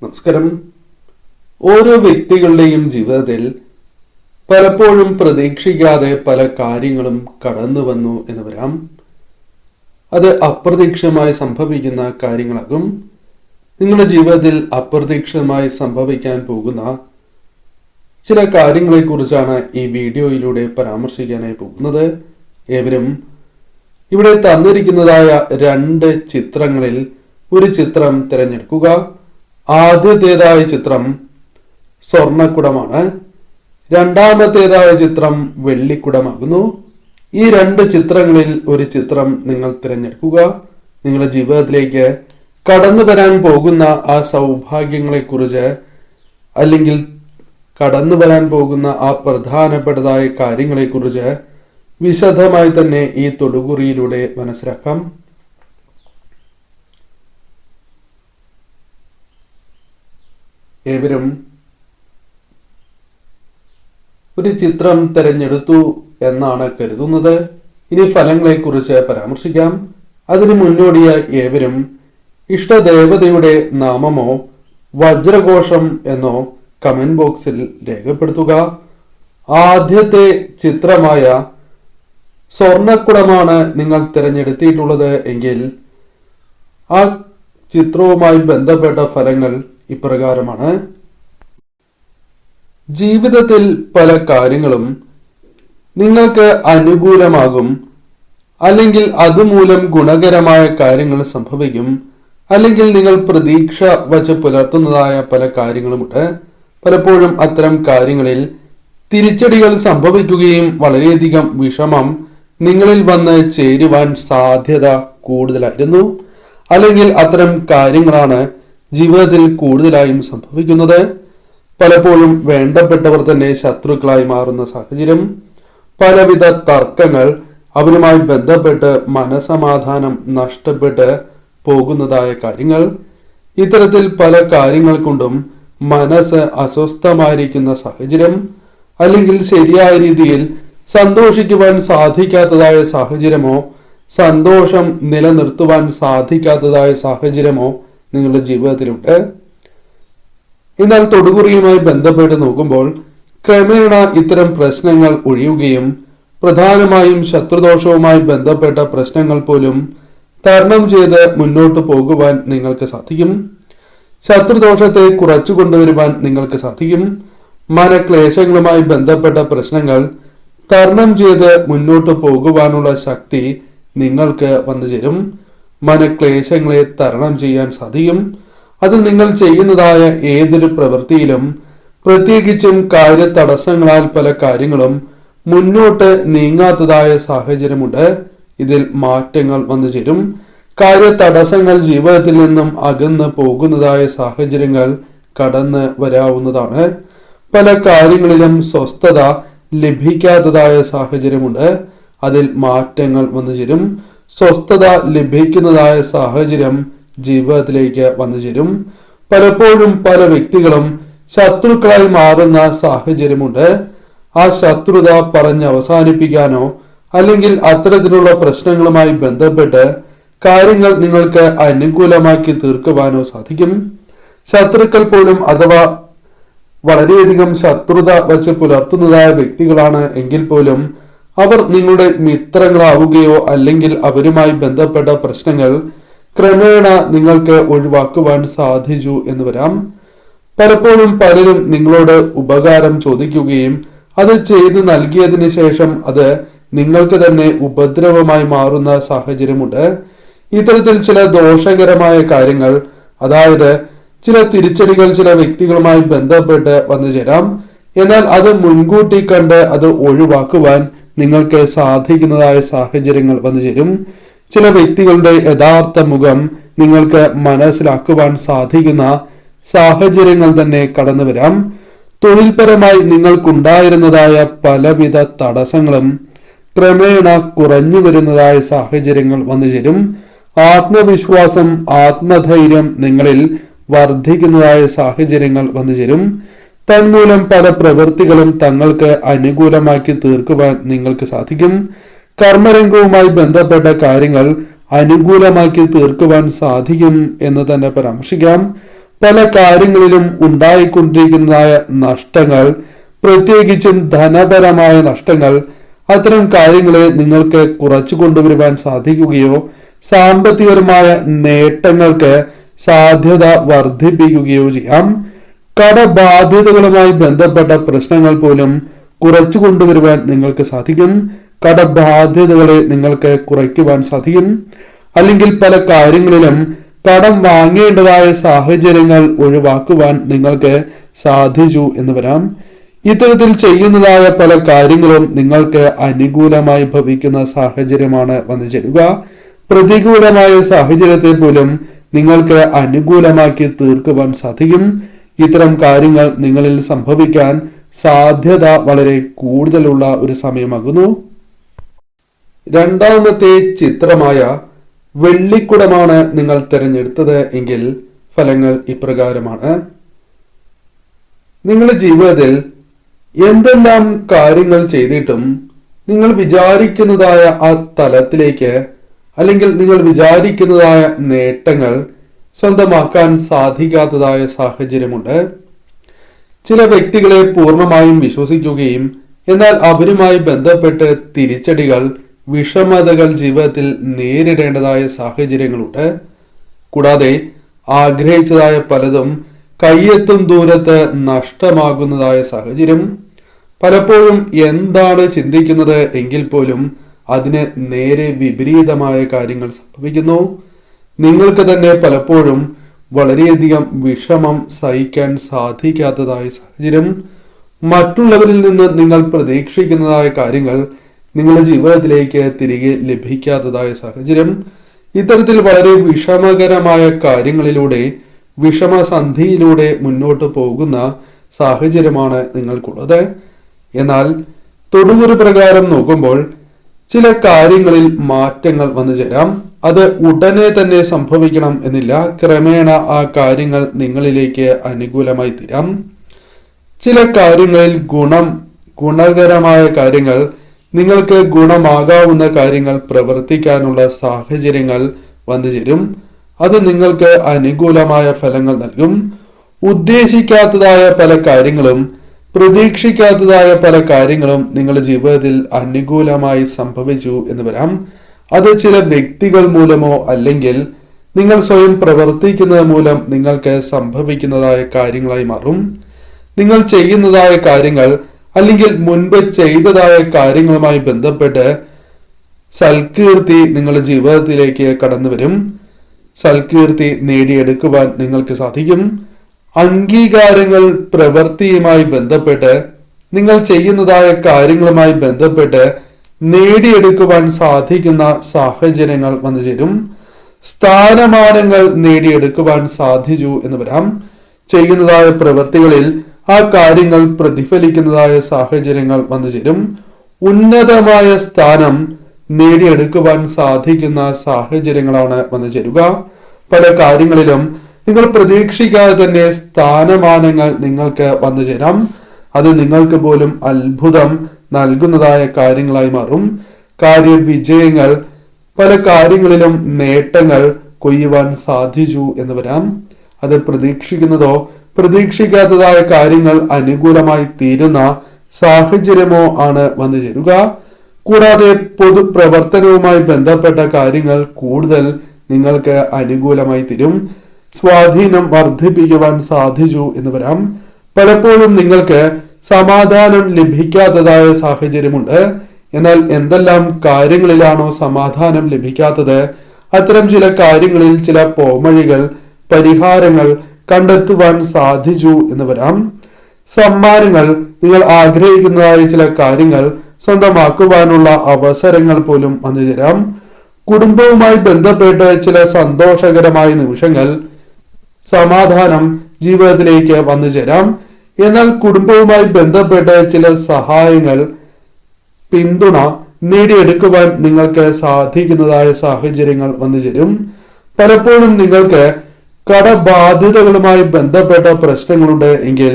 നമസ്കാരം. ഓരോ വ്യക്തികളുടെയും ജീവിതത്തിൽ പലപ്പോഴും പ്രതീക്ഷിക്കാതെ പല കാര്യങ്ങളും കടന്നു വന്നു എന്ന് വരാം. അത് അപ്രതീക്ഷിതമായി സംഭവിക്കുന്ന കാര്യങ്ങളാകും. നിങ്ങളുടെ ജീവിതത്തിൽ അപ്രതീക്ഷിതമായി സംഭവിക്കാൻ പോകുന്ന ചില കാര്യങ്ങളെക്കുറിച്ചാണ് ഈ വീഡിയോയിലൂടെ പരാമർശിക്കാനായി പോകുന്നത്. ഏവരും ഇവിടെ തന്നിരിക്കുന്നതായ 2 ചിത്രങ്ങളിൽ ഒരു ചിത്രം തിരഞ്ഞെടുക്കുക. ആദ്യത്തേതായ ചിത്രം സ്വർണക്കുടമാണ്. രണ്ടാമത്തേതായ ചിത്രം വെള്ളിക്കുടമാകുന്നു. ഈ 2 ചിത്രങ്ങളിൽ ഒരു ചിത്രം നിങ്ങൾ തിരഞ്ഞെടുക്കുക. നിങ്ങളുടെ ജീവിതത്തിലേക്ക് കടന്നു വരാൻ പോകുന്ന ആ സൗഭാഗ്യങ്ങളെക്കുറിച്ച് അല്ലെങ്കിൽ കടന്നു വരാൻ പോകുന്ന ആ പ്രധാനപ്പെട്ടതായ കാര്യങ്ങളെക്കുറിച്ച് വിശദമായി തന്നെ ഈ തൊടുകുറിയിലൂടെ മനസ്സിലാക്കാം. ഏവരും ഒരു ചിത്രം തിരഞ്ഞെടുത്തു എന്നാണ് കരുതുന്നത്. ഇനി ഫലങ്ങളെക്കുറിച്ച് പരാമർശിക്കാം. അതിനു മുന്നോടിയായി ഏവരും ഇഷ്ടദേവതയുടെ നാമമോ വജ്രഘോഷം എന്നോ കമന്റ് ബോക്സിൽ രേഖപ്പെടുത്തുക. ആദ്യത്തെ ചിത്രമായ സ്വർണക്കുടമാണ് നിങ്ങൾ തിരഞ്ഞെടുത്തിട്ടുള്ളത് എങ്കിൽ ആ ചിത്രവുമായി ബന്ധപ്പെട്ട ഫലങ്ങൾ ഇപ്രകാരമാണ്. ജീവിതത്തിൽ പല കാര്യങ്ങളും നിങ്ങൾക്ക് അനുകൂലമാകും, അല്ലെങ്കിൽ അതുമൂലം ഗുണകരമായ കാര്യങ്ങൾ സംഭവിക്കും, അല്ലെങ്കിൽ നിങ്ങൾ പ്രതീക്ഷ വച്ച് പുലർത്തുന്നതായ പല കാര്യങ്ങളുമുണ്ട്. പലപ്പോഴും അത്തരം കാര്യങ്ങളിൽ തിരിച്ചടികൾ സംഭവിക്കുകയും വളരെയധികം വിഷമം നിങ്ങളിൽ വന്ന് ചേരുവാൻ സാധ്യത കൂടുതലായിരുന്നു. അല്ലെങ്കിൽ അത്തരം കാര്യങ്ങളാണ് ജീവിതത്തിൽ കൂടുതലായും സംഭവിക്കുന്നത്. പലപ്പോഴും വേണ്ടപ്പെട്ടവർ തന്നെ ശത്രുക്കളായി മാറുന്ന സാഹചര്യം, പലവിധ തർക്കങ്ങൾ, അവരുമായി ബന്ധപ്പെട്ട് മനസമാധാനം നഷ്ടപ്പെട്ട് പോകുന്നതായ കാര്യങ്ങൾ, ഇത്തരത്തിൽ പല കാര്യങ്ങൾ കൊണ്ടും മനസ്സ് അസ്വസ്ഥമായിരിക്കുന്ന സാഹചര്യം, അല്ലെങ്കിൽ ശരിയായ രീതിയിൽ സന്തോഷിക്കുവാൻ സാധിക്കാത്തതായ സാഹചര്യമോ സന്തോഷം നിലനിർത്തുവാൻ സാധിക്കാത്തതായ സാഹചര്യമോ നിങ്ങളുടെ ജീവിതത്തിലുണ്ട്. എന്നാൽ തൊടുകുറിയുമായി ബന്ധപ്പെട്ട് നോക്കുമ്പോൾ ക്രമേണ ഇത്തരം പ്രശ്നങ്ങൾ ഒഴിയുകയും പ്രധാനമായും ശത്രുദോഷവുമായി ബന്ധപ്പെട്ട പ്രശ്നങ്ങൾ പോലും തരണം ചെയ്ത് മുന്നോട്ട് പോകുവാൻ നിങ്ങൾക്ക് സാധിക്കും. ശത്രുദോഷത്തെ കുറച്ചു കൊണ്ടുവരുവാൻ നിങ്ങൾക്ക് സാധിക്കും. മനക്ലേശങ്ങളുമായി ബന്ധപ്പെട്ട പ്രശ്നങ്ങൾ തരണം ചെയ്ത് മുന്നോട്ട് പോകുവാനുള്ള ശക്തി നിങ്ങൾക്ക് വന്നു ചേരും. മനക്ലേശങ്ങളെ തരണം ചെയ്യാൻ സാധിക്കും. അത് നിങ്ങൾ ചെയ്യുന്നതായ ഏതൊരു പ്രവൃത്തിയിലും, പ്രത്യേകിച്ചും കാര്യതടസ്സങ്ങളാൽ പല കാര്യങ്ങളും മുന്നോട്ട് നീങ്ങാത്തതായ സാഹചര്യമുണ്ട്. ഇതിൽ മാറ്റങ്ങൾ വന്നു ചേരും. കാര്യതടസ്സങ്ങൾ ജീവിതത്തിൽ നിന്നും അകന്ന് പോകുന്നതായ സാഹചര്യങ്ങൾ കടന്ന് വരാവുന്നതാണ്. പല കാര്യങ്ങളിലും സ്വസ്ഥത ലഭിക്കാത്തതായ സാഹചര്യമുണ്ട്. അതിൽ മാറ്റങ്ങൾ വന്നു ചേരും. സ്വസ്ഥത ലഭിക്കുന്നതായ സാഹചര്യം ജീവിതത്തിലേക്ക് വന്നു ചേരും. പലപ്പോഴും പല വ്യക്തികളും ശത്രുക്കളായി മാറുന്ന സാഹചര്യമുണ്ട്. ആ ശത്രുത പറഞ്ഞ് അവസാനിപ്പിക്കാനോ അല്ലെങ്കിൽ അത്തരത്തിലുള്ള പ്രശ്നങ്ങളുമായി ബന്ധപ്പെട്ട് കാര്യങ്ങൾ നിങ്ങൾക്ക് അനുകൂലമാക്കി തീർക്കുവാനോ സാധിക്കും. ശത്രുക്കൾ പോലും അഥവാ വളരെയധികം ശത്രുത വച്ച് പുലർത്തുന്നതായ വ്യക്തികളാണ് എങ്കിൽ പോലും അവർ നിങ്ങളുടെ മിത്രങ്ങളാവുകയോ അല്ലെങ്കിൽ അവരുമായി ബന്ധപ്പെട്ട പ്രശ്നങ്ങൾ ക്രമേണ നിങ്ങൾക്ക് ഒഴിവാക്കുവാൻ സാധിച്ചു എന്ന് വരാം. പലപ്പോഴും പലരും നിങ്ങളോട് ഉപകാരം ചോദിക്കുകയും അത് ചെയ്തു നൽകിയതിന് ശേഷം അത് നിങ്ങൾക്ക് തന്നെ ഉപദ്രവമായി മാറുന്ന സാഹചര്യമുണ്ട്. ഇത്തരത്തിൽ ചില ദോഷകരമായ കാര്യങ്ങൾ, അതായത് ചില തിരിച്ചടികൾ ചില വ്യക്തികളുമായി ബന്ധപ്പെട്ട് വന്നു ചേരാം. എന്നാൽ അത് മുൻകൂട്ടി കണ്ട് അത് ഒഴിവാക്കുവാൻ നിങ്ങൾക്ക് സാധിക്കുന്നതായ സാഹചര്യങ്ങൾ വന്നു ചേരും. ചില വ്യക്തികളുടെ യഥാർത്ഥ മുഖം നിങ്ങൾക്ക് മനസ്സിലാക്കുവാൻ സാധിക്കുന്ന സാഹചര്യങ്ങൾ തന്നെ കടന്നു വരാം. തൊഴിൽപരമായി നിങ്ങൾക്കുണ്ടായിരുന്നതായ പലവിധ തടസ്സങ്ങളും ക്രമേണ കുറഞ്ഞു വരുന്നതായ സാഹചര്യങ്ങൾ വന്നു ചേരും. ആത്മവിശ്വാസം, ആത്മധൈര്യം നിങ്ങളിൽ വർദ്ധിക്കുന്നതായ സാഹചര്യങ്ങൾ വന്നു ചേരും. തന്മൂലം പല പ്രവൃത്തികളും തങ്ങൾക്ക് അനുകൂലമാക്കി തീർക്കുവാൻ നിങ്ങൾക്ക് സാധിക്കും. കർമ്മരംഗവുമായി ബന്ധപ്പെട്ട കാര്യങ്ങൾ അനുകൂലമാക്കി തീർക്കുവാൻ സാധിക്കും എന്ന് തന്നെ പരാമർശിക്കാം. പല കാര്യങ്ങളിലും ഉണ്ടായിക്കൊണ്ടിരിക്കുന്നതായ നഷ്ടങ്ങൾ, പ്രത്യേകിച്ചും ധനപരമായ നഷ്ടങ്ങൾ, അത്തരം കാര്യങ്ങളെ നിങ്ങൾക്ക് കുറച്ചു കൊണ്ടുവരുവാൻ സാധിക്കുകയോ സാമ്പത്തികപരമായ നേട്ടങ്ങൾക്ക് സാധ്യത വർദ്ധിപ്പിക്കുകയോ ചെയ്യാം. കടബാധ്യതകളുമായി ബന്ധപ്പെട്ട പ്രശ്നങ്ങൾ പോലും കുറച്ചു കൊണ്ടുവരുവാൻ നിങ്ങൾക്ക് സാധിക്കും. കടബാധ്യതകളെ നിങ്ങൾക്ക് കുറയ്ക്കുവാൻ സാധിക്കും. അല്ലെങ്കിൽ പല കാര്യങ്ങളിലും കടം വാങ്ങേണ്ടതായ സാഹചര്യങ്ങൾ ഒഴിവാക്കുവാൻ നിങ്ങൾക്ക് സാധിച്ചു എന്ന് വരാം. ഇത്തരത്തിൽ ചെയ്യുന്നതായ പല കാര്യങ്ങളും നിങ്ങൾക്ക് അനുകൂലമായി ഭവിക്കുന്ന സാഹചര്യമാണ് വന്നു ചേരുക. പ്രതികൂലമായ സാഹചര്യത്തെ പോലും നിങ്ങൾക്ക് അനുകൂലമാക്കി തീർക്കുവാൻ സാധിക്കും. ഇത്തരം കാര്യങ്ങൾ നിങ്ങളിൽ സംഭവിക്കാൻ സാധ്യത വളരെ കൂടുതലുള്ള ഒരു സമയമാകുന്നു. രണ്ടാമത്തെ ചിത്രമായ വെള്ളിക്കുടമാണ് നിങ്ങൾ തിരഞ്ഞെടുത്തത് എങ്കിൽ ഫലങ്ങൾ ഇപ്രകാരമാണ്. നിങ്ങളുടെ ജീവിതത്തിൽ എന്തെല്ലാം കാര്യങ്ങൾ ചെയ്തിട്ടും നിങ്ങൾ വിചാരിക്കുന്നതായ ആ തലത്തിലേക്ക് അല്ലെങ്കിൽ നിങ്ങൾ വിചാരിക്കുന്നതായ നേട്ടങ്ങൾ സ്വന്തമാക്കാൻ സാധിക്കാത്തതായ സാഹചര്യമുണ്ട്. ചില വ്യക്തികളെ പൂർണ്ണമായും വിശ്വസിക്കുകയും എന്നാൽ അവരുമായി ബന്ധപ്പെട്ട് തിരിച്ചടികൾ, വിഷമതകൾ ജീവിതത്തിൽ നേരിടേണ്ടതായ സാഹചര്യങ്ങളുണ്ട്. കൂടാതെ ആഗ്രഹിച്ചതായ പലതും കയ്യെത്തും ദൂരത്ത് നഷ്ടമാകുന്നതായ സാഹചര്യം. പലപ്പോഴും എന്താണ് ചിന്തിക്കുന്നത് എങ്കിൽ പോലും അതിന് നേരെ വിപരീതമായ കാര്യങ്ങൾ സംഭവിക്കുന്നു. നിങ്ങൾക്ക് തന്നെ പലപ്പോഴും വളരെയധികം വിഷമം സഹിക്കാൻ സാധിക്കാത്തതായ സാഹചര്യം. മറ്റുള്ളവരിൽ നിന്ന് നിങ്ങൾ പ്രതീക്ഷിക്കുന്നതായ കാര്യങ്ങൾ നിങ്ങളുടെ ജീവിതത്തിലേക്ക് തിരികെ ലഭിക്കാത്തതായ സാഹചര്യം. ഇത്തരത്തിൽ വളരെ വിഷമകരമായ കാര്യങ്ങളിലൂടെ, വിഷമസന്ധിയിലൂടെ മുന്നോട്ട് പോകുന്ന സാഹചര്യമാണ് നിങ്ങൾക്കുള്ളത്. എന്നാൽ തൊടുകുറി പ്രകാരം നോക്കുമ്പോൾ ചില കാര്യങ്ങളിൽ മാറ്റങ്ങൾ വന്നു ചേരാം. അത് ഉടനെ തന്നെ സംഭവിക്കണം എന്നില്ല. ക്രമേണ ആ കാര്യങ്ങൾ നിങ്ങളിലേക്ക് അനുകൂലമായി തീരാം. ചില കാര്യങ്ങളിൽ ഗുണകരമായ കാര്യങ്ങൾ, നിങ്ങൾക്ക് ഗുണമാകാവുന്ന കാര്യങ്ങൾ പ്രവർത്തിക്കാനുള്ള സാഹചര്യങ്ങൾ വന്നു ചേരും. അത് നിങ്ങൾക്ക് അനുകൂലമായ ഫലങ്ങൾ നൽകും. ഉദ്ദേശിക്കാത്തതായ പല കാര്യങ്ങളും, പ്രതീക്ഷിക്കാത്തതായ പല കാര്യങ്ങളും നിങ്ങളുടെ ജീവിതത്തിൽ അനുകൂലമായി സംഭവിച്ചു എന്ന് വരാം. അത് ചില വ്യക്തികൾ മൂലമോ അല്ലെങ്കിൽ നിങ്ങൾ സ്വയം പ്രവർത്തിക്കുന്നത് മൂലം നിങ്ങൾക്ക് സംഭവിക്കുന്നതായ കാര്യങ്ങളായി മാറും. നിങ്ങൾ ചെയ്യുന്നതായ കാര്യങ്ങൾ അല്ലെങ്കിൽ മുൻപ് ചെയ്തതായ കാര്യങ്ങളുമായി ബന്ധപ്പെട്ട് സൽകീർത്തി നിങ്ങളുടെ ജീവിതത്തിലേക്ക് കടന്നു വരും. സൽകീർത്തി നേടിയെടുക്കുവാൻ നിങ്ങൾക്ക് സാധിക്കും. അംഗീകാരങ്ങൾ, പ്രവൃത്തിയുമായി ബന്ധപ്പെട്ട് നിങ്ങൾ ചെയ്യുന്നതായ കാര്യങ്ങളുമായി ബന്ധപ്പെട്ട് നേടിയെടുക്കുവാൻ സാധിക്കുന്ന സാഹചര്യങ്ങൾ വന്നു ചേരും. സ്ഥാനമാനങ്ങൾ നേടിയെടുക്കുവാൻ സാധിച്ചു എന്ന് വരാം. ചെയ്യുന്നതായ പ്രവൃത്തികളിൽ ആ കാര്യങ്ങൾ പ്രതിഫലിക്കുന്നതായ സാഹചര്യങ്ങൾ വന്നു ചേരും. ഉന്നതമായ സ്ഥാനം നേടിയെടുക്കുവാൻ സാധിക്കുന്ന സാഹചര്യങ്ങളാണ് വന്നു ചേരുക. പല കാര്യങ്ങളിലും നിങ്ങൾ പ്രതീക്ഷിക്കാതെ തന്നെ സ്ഥാനമാനങ്ങൾ നിങ്ങൾക്ക് വന്നു ചേരാം. അത് നിങ്ങൾക്ക് പോലും അത്ഭുതം നൽകുന്നതായ കാര്യങ്ങളായി മാറും. കാര്യവിജയങ്ങൾ, പല കാര്യങ്ങളിലും നേട്ടങ്ങൾ കൊയ്യുവാൻ സാധിച്ചു എന്ന് വരാം. അത് പ്രതീക്ഷിക്കുന്നതോ പ്രതീക്ഷിക്കാത്തതായ കാര്യങ്ങൾ അനുകൂലമായി തീരുന്ന സാഹചര്യമോ ആണ് വന്നു ചേരുക. കൂടാതെ പൊതുപ്രവർത്തനവുമായി ബന്ധപ്പെട്ട കാര്യങ്ങൾ കൂടുതൽ നിങ്ങൾക്ക് അനുകൂലമായി തീരും. സ്വാധീനം വർദ്ധിപ്പിക്കുവാൻ സാധിച്ചു എന്ന് വരാം. പലപ്പോഴും നിങ്ങൾക്ക് സമാധാനം ലഭിക്കാത്തതായ സാഹചര്യമുണ്ട്. എന്നാൽ എന്തെല്ലാം കാര്യങ്ങളിലാണോ സമാധാനം ലഭിക്കാത്തത്, അത്തരം ചില കാര്യങ്ങളിൽ ചില പോംവഴികൾ, പരിഹാരങ്ങൾ കണ്ടെത്തുവാൻ സാധിച്ചു എന്ന് വരാം. സമ്മാനങ്ങൾ, നിങ്ങൾ ആഗ്രഹിക്കുന്നതായ ചില കാര്യങ്ങൾ സ്വന്തമാക്കുവാനുള്ള അവസരങ്ങൾ പോലും വന്നു ചേരാം. കുടുംബവുമായി ബന്ധപ്പെട്ട് ചില സന്തോഷകരമായ നിമിഷങ്ങൾ, സമാധാനം ജീവിതത്തിലേക്ക് വന്നു ചേരാം. എന്നാൽ കുടുംബവുമായി ബന്ധപ്പെട്ട് ചില സഹായങ്ങൾ, പിന്തുണ നേടിയെടുക്കുവാൻ നിങ്ങൾക്ക് സാധിക്കുന്നതായ സാഹചര്യങ്ങൾ വന്നു ചേരും. പലപ്പോഴും നിങ്ങൾക്ക് കടബാധ്യതകളുമായി ബന്ധപ്പെട്ട പ്രശ്നങ്ങളുണ്ട് എങ്കിൽ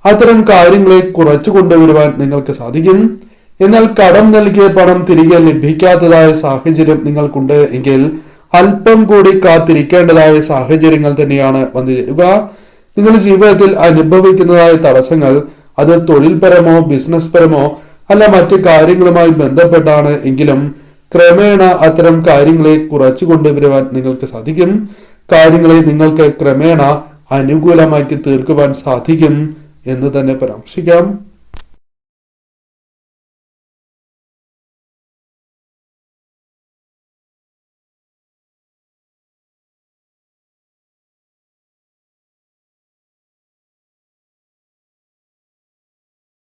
അത്തരം കാര്യങ്ങളെ കുറച്ചു കൊണ്ടുവരുവാൻ നിങ്ങൾക്ക് സാധിക്കും. എന്നാൽ കടം നൽകിയ പണം തിരികെ ലഭിക്കാത്തതായ സാഹചര്യം നിങ്ങൾക്കുണ്ട് എങ്കിൽ അല്പം കൂടി കാത്തിരിക്കേണ്ടതായ സാഹചര്യങ്ങൾ തന്നെയാണ് വന്നു ചേരുക. നിങ്ങൾ ജീവിതത്തിൽ അനുഭവിക്കുന്നതായ തടസ്സങ്ങൾ അത് തൊഴിൽപരമോ ബിസിനസ് പരമോ അല്ല മറ്റു കാര്യങ്ങളുമായി ബന്ധപ്പെട്ടാണ് എങ്കിലും ക്രമേണ അത്തരം കാര്യങ്ങളെ കുറച്ചു കൊണ്ടുവരുവാൻ നിങ്ങൾക്ക് സാധിക്കും. കാര്യങ്ങളെ നിങ്ങൾക്ക് ക്രമേണ അനുകൂലമാക്കി തീർക്കുവാൻ സാധിക്കും എന്ന് തന്നെ പരാമർശിക്കാം.